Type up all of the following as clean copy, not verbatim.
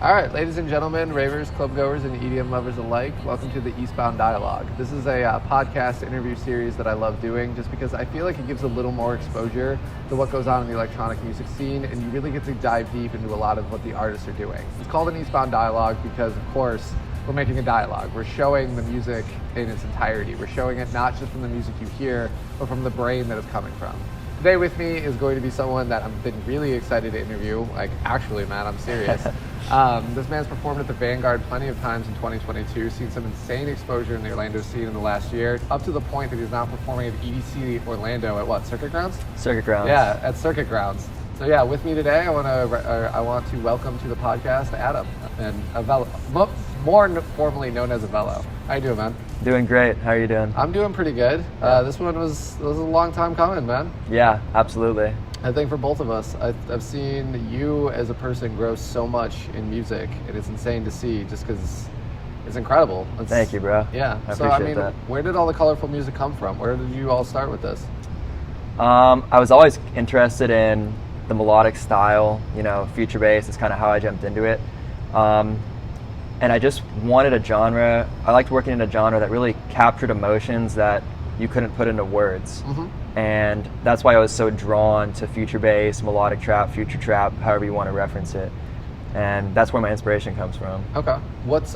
All right, ladies and gentlemen, ravers, clubgoers, and EDM lovers alike, welcome to the Eastbound Dialogue. This is a podcast interview series that I love doing just because I feel like it gives a little more exposure to what goes on in the electronic music scene, and you really get to dive deep into a lot of what the artists are doing. It's called an Eastbound Dialogue because, of course, we're making a dialogue. We're showing the music in its entirety. We're showing it not just from the music you hear, but from the brain that it's coming from. Today with me is going to be someone that I've been really excited to interview. Like, actually, man, I'm serious. This man's performed at the Vangaurd plenty of times in 2022, seen some insane exposure in the Orlando scene in the last year, up to the point that he's now performing at EDC Orlando at what, Circuit Grounds? Circuit Grounds. Yeah, at Circuit Grounds. So yeah, with me today, I want to welcome to the podcast Adam and Avello, more formally known as Avello. How you doing, man? Doing great. How are you doing? I'm doing pretty good. This one was a long time coming, man. Yeah, absolutely. I think for both of us, I've seen you as a person grow so much in music, and it's insane to see just because it's incredible. Thank you, bro. Yeah. I appreciate that. Where did all the colorful music come from? Where did you all start with this? I was always interested in the melodic style, future bass is kind of how I jumped into it. And I just wanted a genre. I liked working in a genre that really captured emotions that you couldn't put into words. Mm-hmm. And that's why I was so drawn to future bass, melodic trap, future trap, however you want to reference it. And that's where my inspiration comes from. Okay. What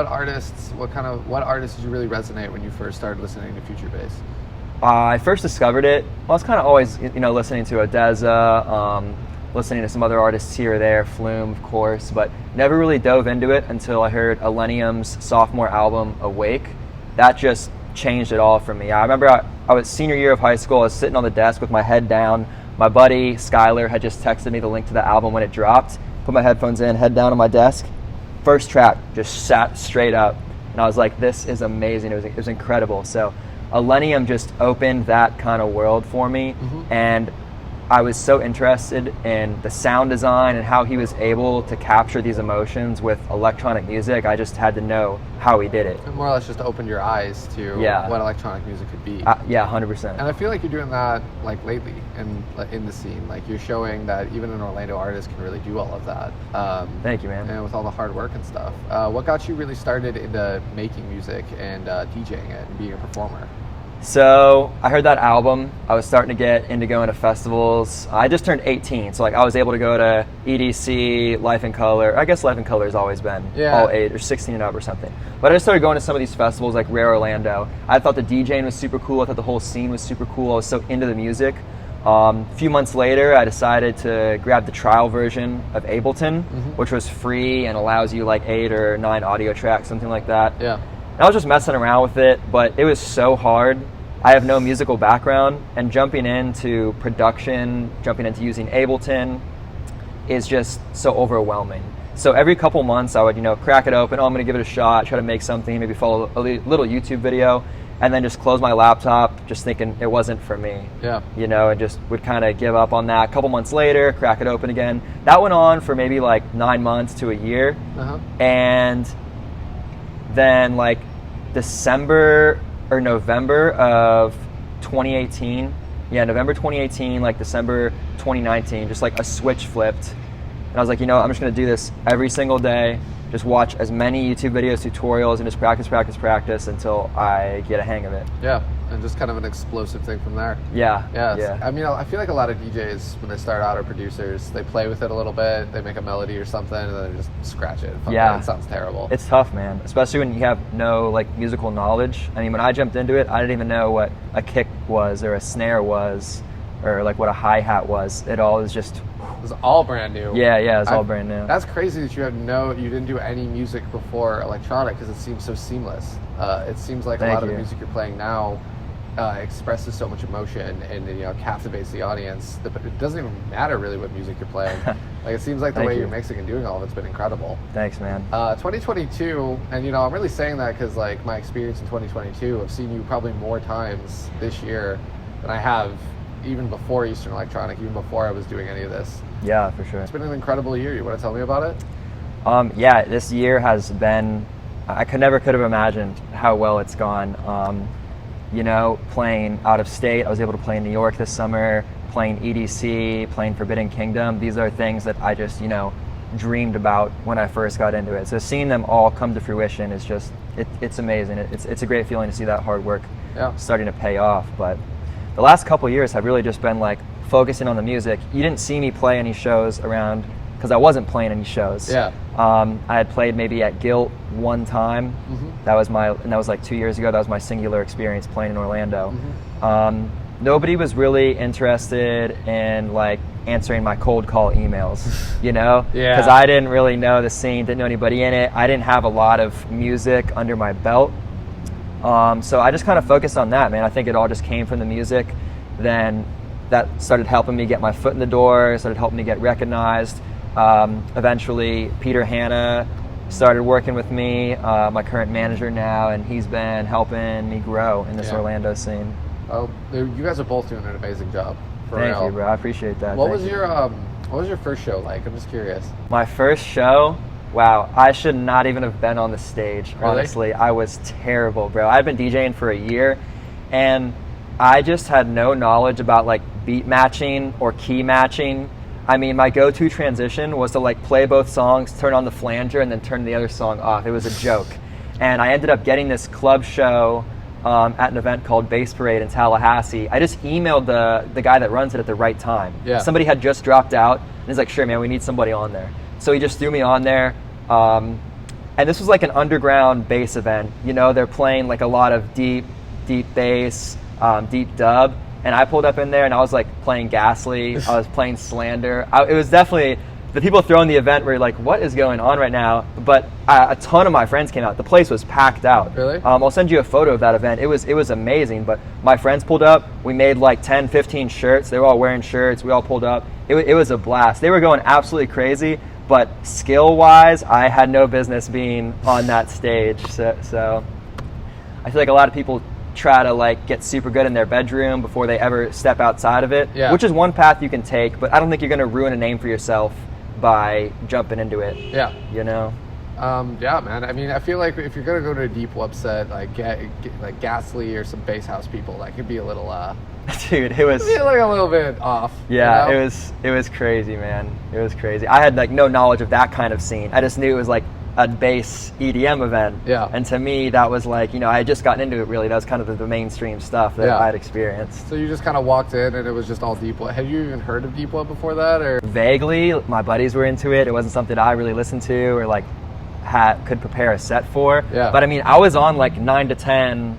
artists did you really resonate when you first started listening to future bass? I first discovered it. I was kind of always, listening to Odessa, listening to some other artists here or there, Flume, of course, but never really dove into it until I heard Millennium's sophomore album, Awake. That just changed it all for me. I remember I was senior year of high school. I was sitting on the desk with my head down. My buddy Skylar had just texted me the link to the album when it dropped. Put my headphones in, head down on my desk. First track just sat straight up, and I was like, "This is amazing." It was incredible. So, Millennium just opened that kind of world for me, mm-hmm. and I was so interested in the sound design and how he was able to capture these emotions with electronic music. I just had to know how he did it. It more or less just opened your eyes to what electronic music could be. Yeah, 100%. And I feel like you're doing that like lately in the scene. Like you're showing that even an Orlando artist can really do all of that. Thank you, man. And with all the hard work and stuff. What got you really started into making music and DJing it and being a performer? So I heard that album. I was starting to get into going to festivals. I just turned 18, so I was able to go to EDC, Life in Color. I guess Life in Color has always been all age or 16 and up or something. But I just started going to some of these festivals like Rare Orlando. I thought the DJing was super cool. I thought the whole scene was super cool. I was so into the music. A few months later, I decided to grab the trial version of Ableton, mm-hmm. which was free and allows you like 8 or 9 audio tracks, something like that. Yeah. And I was just messing around with it, but it was so hard. I have no musical background, and jumping into production, jumping into using Ableton is just so overwhelming. So every couple months I would, crack it open, I'm gonna give it a shot, try to make something, maybe follow a little YouTube video, and then just close my laptop, just thinking it wasn't for me. Yeah. And just would kind of give up on that. A couple months later, crack it open again. That went on for maybe like 9 months to a year. Uh-huh. And then like December or November of 2018, November 2018, like December 2019, just like a switch flipped. And I was like, I'm just gonna do this every single day, just watch as many YouTube videos, tutorials, and just practice until I get a hang of it. Yeah, and just kind of an explosive thing from there. Yeah. I mean, I feel like a lot of DJs, when they start out, or producers, they play with it a little bit, they make a melody or something, and then they just scratch it. It sounds terrible. It's tough, man, especially when you have no musical knowledge. I mean, when I jumped into it, I didn't even know what a kick was or a snare was or what a hi-hat was. It all was just... It was all brand new. Yeah, it's all brand new. That's crazy that you didn't do any music before electronic, because it seems so seamless. It seems like a lot of the music you're playing now expresses so much emotion and captivates the audience. It doesn't even matter really what music you're playing. It seems like the way you're mixing and doing all of it's been incredible. Thanks, man. 2022, and I'm really saying that because my experience in 2022, I've seen you probably more times this year than I have even before Eastern Electronic, even before I was doing any of this. Yeah, for sure. It's been an incredible year. You want to tell me about it? This year has been, I could have imagined how well it's gone. Playing out of state, I was able to play in New York this summer, playing EDC, playing Forbidden Kingdom. These are things that I just, dreamed about when I first got into it. So seeing them all come to fruition is just, it's amazing. It's a great feeling to see that hard work starting to pay off. But the last couple years have really just been like focusing on the music. You didn't see me play any shows around because I wasn't playing any shows. Yeah. I had played maybe at Guilt one time. That was like 2 years ago. That was my singular experience playing in Orlando. Nobody was really interested in like answering my cold call emails, you know? Because I didn't really know the scene, didn't know anybody in it. I didn't have a lot of music under my belt. So I just kind of focused on that, man. I think it all just came from the music. Then that started helping me get my foot in the door, started helping me get recognized. Eventually, Peter Hanna started working with me, my current manager now, and he's been helping me grow in this Orlando scene. Oh, you guys are both doing an amazing job. Thank you, bro. I appreciate that. What was your first show like? I'm just curious. My first show? Wow, I should not even have been on the stage, really? Honestly. I was terrible, bro. I'd been DJing for a year, and I just had no knowledge about like beat matching or key matching. I mean, my go-to transition was to like play both songs, turn on the flanger, and then turn the other song off. It was a joke. And I ended up getting this club show at an event called Bass Parade in Tallahassee. I just emailed the guy that runs it at the right time. Yeah. Somebody had just dropped out, and he's like, sure, man, we need somebody on there. So he just threw me on there. And this was like an underground bass event. You know, they're playing like a lot of deep bass, deep dub. And I pulled up in there and I was like playing Ghastly. I was playing Slander. It was definitely, the people throwing the event were like, what is going on right now? But a ton of my friends came out. The place was packed out. Really? I'll send you a photo of that event. It was amazing. But my friends pulled up. We made like 10, 15 shirts. They were all wearing shirts. We all pulled up. It was a blast. They were going absolutely crazy. But skill-wise, I had no business being on that stage. So I feel like a lot of people try to like get super good in their bedroom before they ever step outside of it, which is one path you can take, but I don't think you're going to ruin a name for yourself by jumping into it. Yeah. You know? Yeah, man. I mean, I feel like if you're going to go to a deep web set, like Ghastly or some bass house people, that could be a little... Dude, it was... It'd be like a little bit off. Yeah, you know? it was crazy, man. It was crazy. I had like no knowledge of that kind of scene. I just knew it was like a bass EDM event. Yeah. And to me, that was like, you know, I had just gotten into it really. That was kind of the mainstream stuff that I had experienced. So you just kind of walked in and it was just all deep web. Had you even heard of deep web before that? Or vaguely, my buddies were into it. It wasn't something I really listened to or like could prepare a set for. Yeah. But I mean, I was on like 9 to 10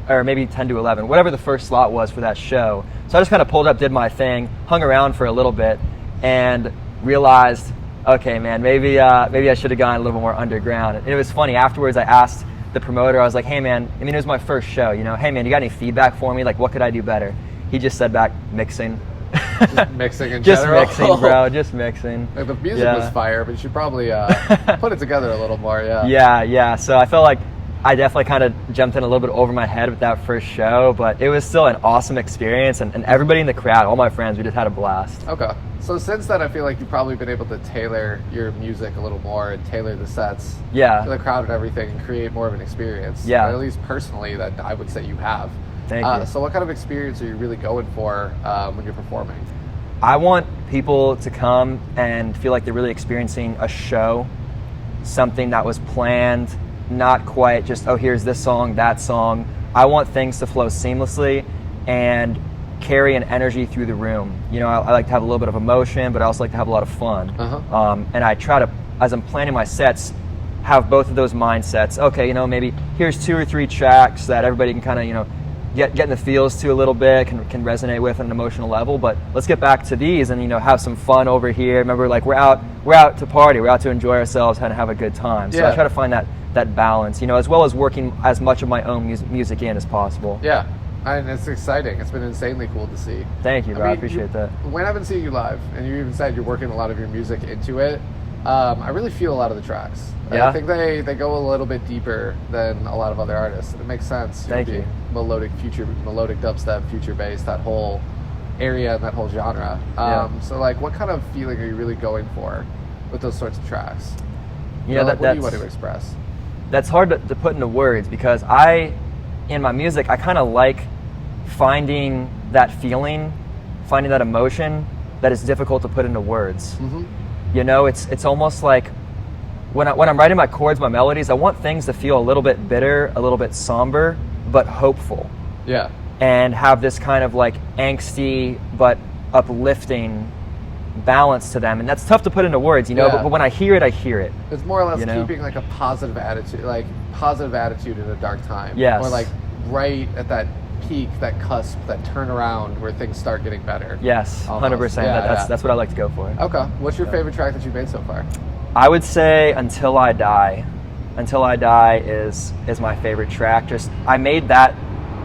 or maybe 10 to 11, whatever the first slot was for that show. So I just kind of pulled up, did my thing, hung around for a little bit, and realized, okay, man, maybe I should have gone a little more underground. And it was funny. Afterwards, I asked the promoter, I was like, hey, man, I mean, it was my first show, you know, hey, man, you got any feedback for me? Like, what could I do better? He just said back, mixing. Just mixing in just general? Just mixing, bro, just mixing. Like, the music was fire, but you should probably put it together a little more, Yeah, so I felt like I definitely kind of jumped in a little bit over my head with that first show, but it was still an awesome experience, and everybody in the crowd, all my friends, we just had a blast. Okay. So since then, I feel like you've probably been able to tailor your music a little more and tailor the sets to the crowd and everything and create more of an experience. Yeah. Or at least personally, that I would say you have. Thank you. So what kind of experience are you really going for when you're performing? I want people to come and feel like they're really experiencing a show, something that was planned, not quite just, oh, here's this song, that song. I want things to flow seamlessly and carry an energy through the room. You know, I like to have a little bit of emotion, but I also like to have a lot of fun. And I try to, as I'm planning my sets, have both of those mindsets. Okay, you know, maybe here's 2 or 3 tracks that everybody can kind of, you know, get in the feels to a little bit, can resonate with on an emotional level, but let's get back to these and, you know, have some fun over here. Remember, like, we're out to party, we're out to enjoy ourselves and have a good time. So I try to find that balance, you know, as well as working as much of my own music in as possible. Yeah, and it's exciting. It's been insanely cool to see. Thank you, bro. I appreciate that. When I've been seeing you live, and you even said you're working a lot of your music into it, I really feel a lot of the tracks. Yeah? I think they go a little bit deeper than a lot of other artists. And it makes sense. Thank you. Melodic dubstep, future bass, that whole area and that whole genre. So, like, what kind of feeling are you really going for with those sorts of tracks? Yeah, what do you want to express? That's hard to put into words because in my music, I kind of like finding that feeling, finding that emotion that is difficult to put into words. It's almost like when I'm writing my chords, my melodies, I want things to feel a little bit bitter, a little bit somber, but hopeful. Yeah. And have this kind of like angsty but uplifting balance to them, and that's tough to put into words, but when I hear it. It's more or less keeping like a positive attitude in a dark time. Yes. Or like right at that peak, that cusp, that turnaround where things start getting better. Yes, almost. 100%. That's what I like to go for. Okay. What's your favorite track that you've made so far? I would say Until I Die. Until I Die is my favorite track. Just I made that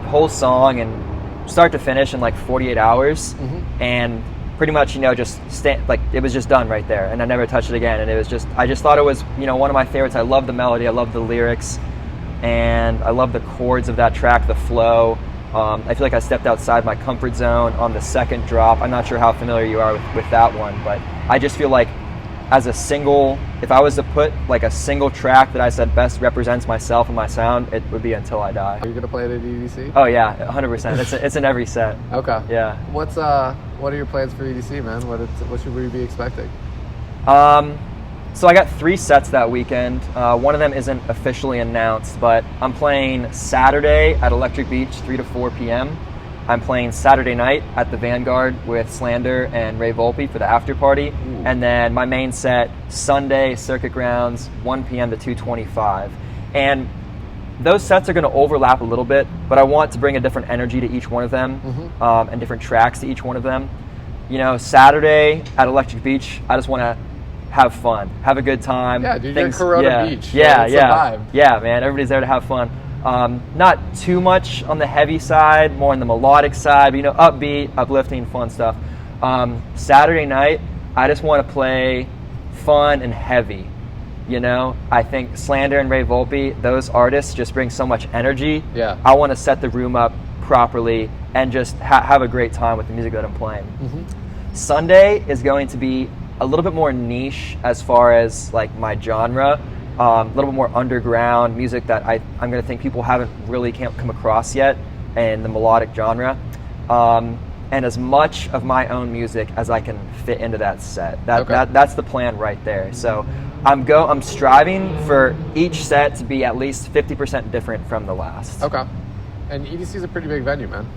whole song and start to finish in like 48 hours, and pretty much it was just done right there, and I never touched it again. And I just thought it was one of my favorites. I love the melody, I love the lyrics, and I love the chords of that track, the flow. I feel like I stepped outside my comfort zone on the second drop. I'm not sure how familiar you are with that one, but I just feel like as a single, if I was to put like a single track that I said best represents myself and my sound, it would be Until I Die. Are you gonna play it at EDC? Oh yeah, 100%. It's in every set. Okay. Yeah. What are your plans for EDC, man? What should we be expecting? So I got 3 sets that weekend. One of them isn't officially announced, but I'm playing Saturday at Electric Beach, 3 to 4 p.m. I'm playing Saturday night at the Vangaurd with Slander and Ray Volpe for the after party. Ooh. And then my main set, Sunday, Circuit Grounds, 1 p.m. to 2:25. And those sets are going to overlap a little bit, but I want to bring a different energy to each one of them, and different tracks to each one of them. Saturday at Electric Beach, I just want to have fun, have a good time. Yeah, dude, you're in Corona Beach. Yeah, it's a vibe. Yeah, man, everybody's there to have fun. Not too much on the heavy side, more on the melodic side, upbeat, uplifting, fun stuff. Saturday night, I just want to play fun and heavy. I think Slander and Ray Volpe, those artists just bring so much energy. Yeah. I want to set the room up properly and just have a great time with the music that I'm playing. Sunday is going to be a little bit more niche as far as like my genre. A little bit more underground music that I'm going to think people haven't really come across yet in the melodic genre, and as much of my own music as I can fit into that set. That's the plan right there. So I'm striving for each set to be at least 50% different from the last. Okay. And EDC is a pretty big venue, man.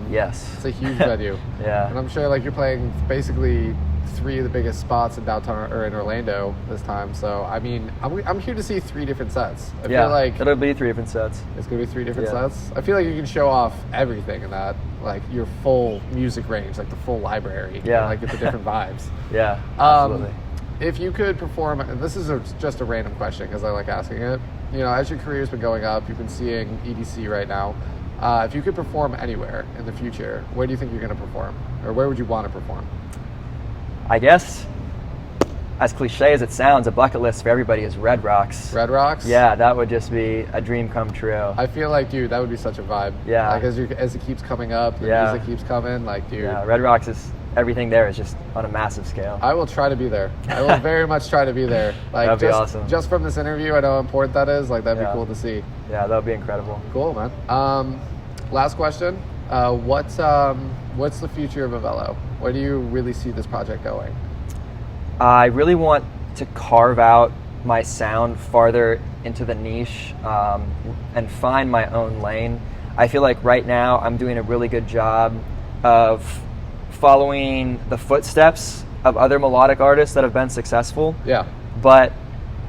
Yes. It's a huge venue. Yeah. And I'm sure like you're playing basically 3 of the biggest spots in downtown or in Orlando this time. So I mean, I'm here to see 3 different sets. I feel like it'll be 3 different sets. It's gonna be 3 different sets. I feel like you can show off everything in that, like your full music range, like the full library. Yeah. And, like get the different vibes. Yeah. Absolutely. If you could perform, and this is just a random question because I like asking it. As your career's been going up, you've been seeing EDC right now. If you could perform anywhere in the future, where do you think you're going to perform? Or where would you want to perform? I guess, as cliche as it sounds, a bucket list for everybody is Red Rocks. Red Rocks? Yeah, that would just be a dream come true. I feel like, dude, that would be such a vibe. Yeah. Like as it keeps coming up, the music keeps coming, like, dude. Yeah, Red Rocks is, everything there is just on a massive scale. I will try to be there. I will very much try to be there. Like, that'd be awesome. Just from this interview, I know how important that is. Like, that'd be cool to see. Yeah, that would be incredible. Cool, man. Last question. What's the future of Avello? Where do you really see this project going? I really want to carve out my sound farther into the niche, and find my own lane. I feel like right now I'm doing a really good job of following the footsteps of other melodic artists that have been successful. Yeah. But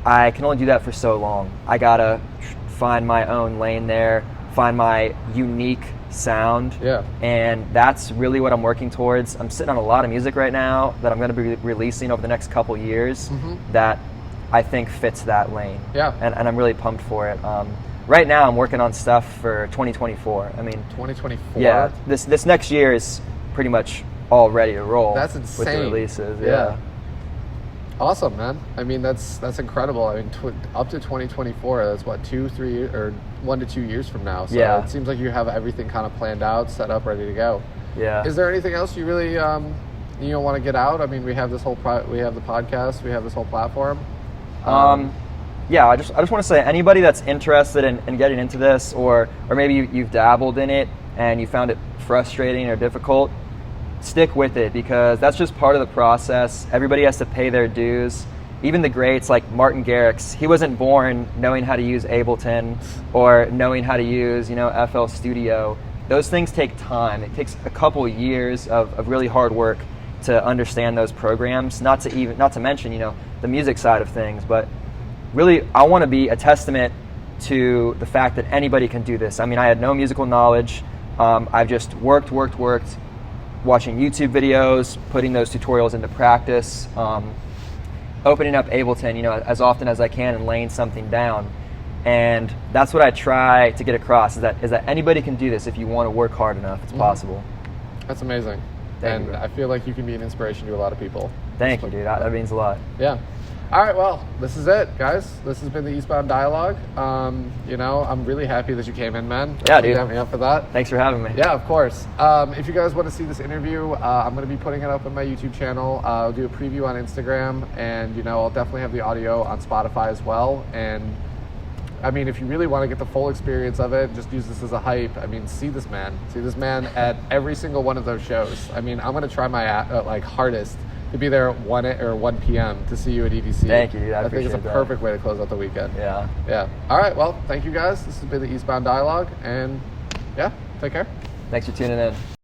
I can only do that for so long. I gotta find my own lane there, find my unique sound. Yeah. And that's really what I'm working towards. I'm sitting on a lot of music right now that I'm going to be releasing over the next couple years that I think fits that lane. Yeah. And I'm really pumped for it. Right now I'm working on stuff for 2024. I mean, 2024? Yeah. This next year is pretty much all ready to roll. That's insane. With the releases. Yeah. Awesome, man. I mean, that's incredible. I mean, up to 2024, that's what, 2, 3, or 1 to 2 years from now. So it seems like you have everything kind of planned out, set up, ready to go. Yeah. Is there anything else you really want to get out? I mean, we have this whole we have the podcast, we have this whole platform. Yeah, I just want to say, anybody that's interested in getting into this, or maybe you've dabbled in it and you found it frustrating or difficult, stick with it, because that's just part of the process. Everybody has to pay their dues. Even the greats like Martin Garrix, he wasn't born knowing how to use Ableton or knowing how to use, FL Studio. Those things take time. It takes a couple years of really hard work to understand those programs, not to mention, the music side of things. But really, I want to be a testament to the fact that anybody can do this. I mean, I had no musical knowledge. I've just worked, watching YouTube videos, putting those tutorials into practice, opening up Ableton, as often as I can and laying something down. And that's what I try to get across, is that anybody can do this if you want to work hard enough. It's possible. That's amazing. Thank you. I feel like you can be an inspiration to a lot of people. Thank you, dude. That means a lot. Yeah. All right, well, this is it, guys. This has been the Eastbound Dialogue. I'm really happy that you came in, man. Yeah, dude. You had me up for that. Thanks for having me. Yeah, of course. If you guys want to see this interview, I'm going to be putting it up on my YouTube channel. I'll do a preview on Instagram, and, I'll definitely have the audio on Spotify as well. And, I mean, if you really want to get the full experience of it, just use this as a hype. I mean, see this man. See this man at every single one of those shows. I mean, I'm going to try my hardest to be there at 1 p.m. to see you at EDC. Thank you, dude. I think it's a perfect way to close out the weekend. Yeah. Yeah. All right. Well, thank you guys. This has been the Eastbound Dialogue, and yeah, take care. Thanks for tuning in.